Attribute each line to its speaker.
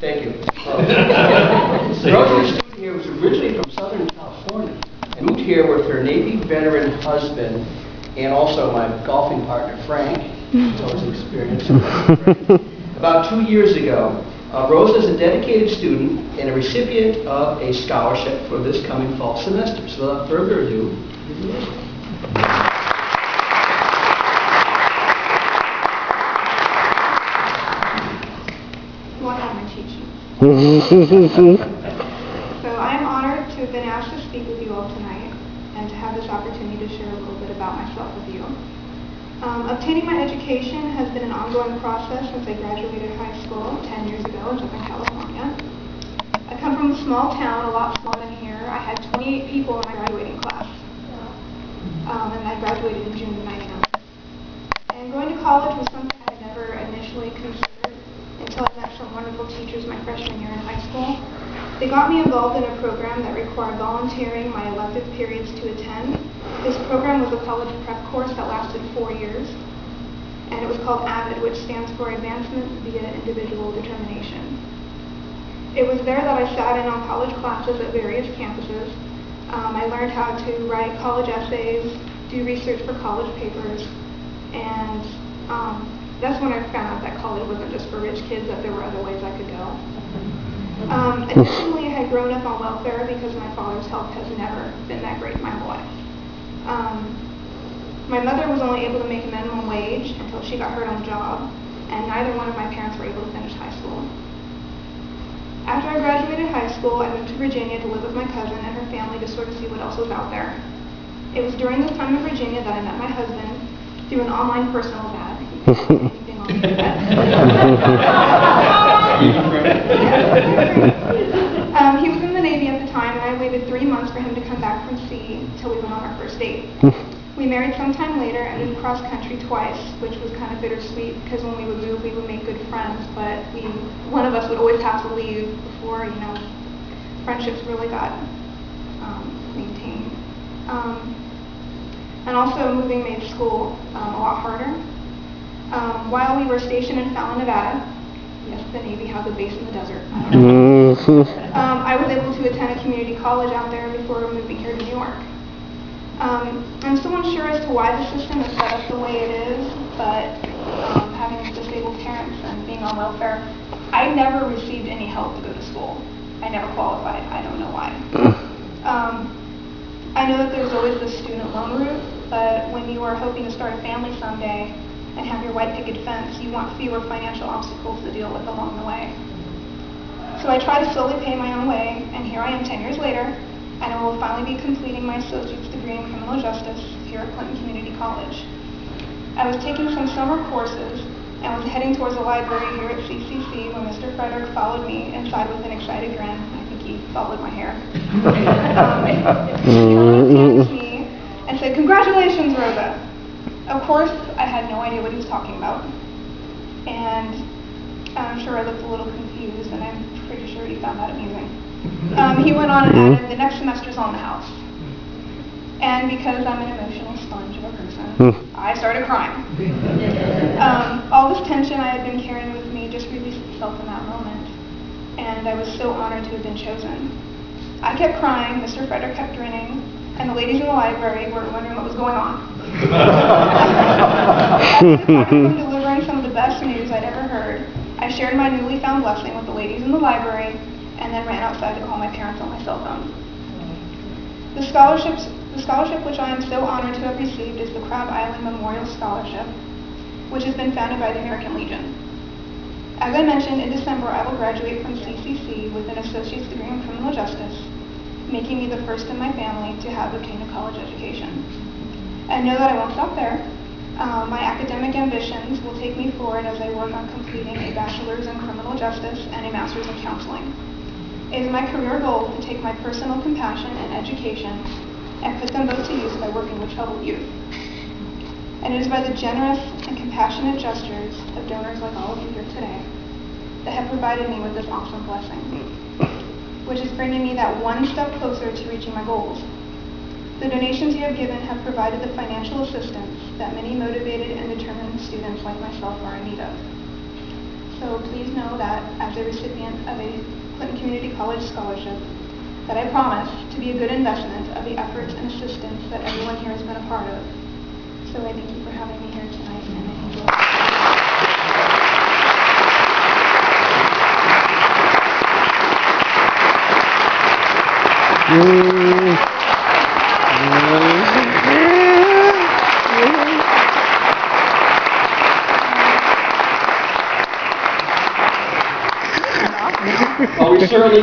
Speaker 1: Thank you. Rosa, student here, was originally from Southern California and moved here with her Navy veteran husband and also my golfing partner, Frank. It's always an experience. About 2 years ago, Rosa is a dedicated student and a recipient of a scholarship for this coming fall semester. So without further ado,
Speaker 2: So I am honored to have been asked to speak with you all tonight and to have this opportunity to share a little bit about myself with you. Obtaining my education has been an ongoing process since I graduated high school 10 years ago in Southern California. I come from a small town, a lot smaller than here. I had 28 people in my graduating class, and I graduated in June of '99. And going to college was something I had never initially considered until I met some wonderful teachers my freshman year in high school. They got me involved in a program that required volunteering my elective periods to attend. This program was a college prep course that lasted 4 years, and it was called AVID, which stands for Advancement via Individual Determination. It was there that I sat in on college classes at various campuses. I learned how to write college essays, do research for college papers, and that's when I found out that college wasn't just for rich kids, that there were other ways I could go. Additionally, I had grown up on welfare because my father's health has never been that great my whole life. My mother was only able to make minimum wage until she got hurt on the job, and neither one of my parents were able to finish high school. After I graduated high school, I moved to Virginia to live with my cousin and her family to sort of see what else was out there. It was during this time in Virginia that I met my husband through an online personal ad. Anything on the internet. He was in the Navy at the time, and I waited 3 months for him to come back from sea until we went on our first date. We married sometime later and moved cross country twice, which was kind of bittersweet because when we would move, we would make good friends, but one of us would always have to leave before, friendships really got maintained. And also moving made school a lot harder. While we were stationed in Fallon, Nevada, yes, the Navy has a base in the desert. I was able to attend a community college out there before moving here to New York. I'm still unsure as to why the system is set up the way it is, but having disabled parents and being on welfare, I never received any help to go to school. I never qualified. I don't know why. I know that there's always the student loan route, but when you are hoping to start a family someday and have your white picket fence, you want fewer financial obstacles to deal with along the way. So I try to slowly pay my own way, and here I am 10 years later, and I will finally be completing my associate's degree in criminal justice here at Clinton Community College. I was taking some summer courses and was heading towards the library here at CCC when Mr. Frederick followed me inside with an excited grin. I think he followed my hair. He came to me and said, "Congratulations, Rosa." Of course, I had no idea what he was talking about, and I'm sure I looked a little confused, and I'm pretty sure he found that amusing. He went on and added, "The next semester's on the house." And because I'm an emotional sponge of a person, I started crying. All this tension I had been carrying with me just released itself in that moment, and I was so honored to have been chosen. I kept crying, Mr. Frederick kept grinning, and the ladies in the library were wondering what was going on. After delivering some of the best news I'd ever heard, I shared my newly found blessing with the ladies in the library and then ran outside to call my parents on my cell phone. The scholarship which I am so honored to have received is the Crab Island Memorial Scholarship, which has been founded by the American Legion. As I mentioned, in December I will graduate from CCC with an associate's degree in criminal justice, making me the first in my family to have obtained a college education. And know that I won't stop there. My academic ambitions will take me forward as I work on completing a bachelor's in criminal justice and a master's in counseling. It is my career goal to take my personal compassion and education and put them both to use by working with troubled youth. And it is by the generous and compassionate gestures of donors like all of you here today that have provided me with this awesome blessing, which is bringing me that one step closer to reaching my goals. The donations you have given have provided the financial assistance that many motivated and determined students like myself are in need of. So please know that as a recipient of a Clinton Community College scholarship, that I promise to be a good investment of the efforts and assistance that everyone here has been a part of. So I thank you for having me here tonight, and I thank you.
Speaker 1: Well, we certainly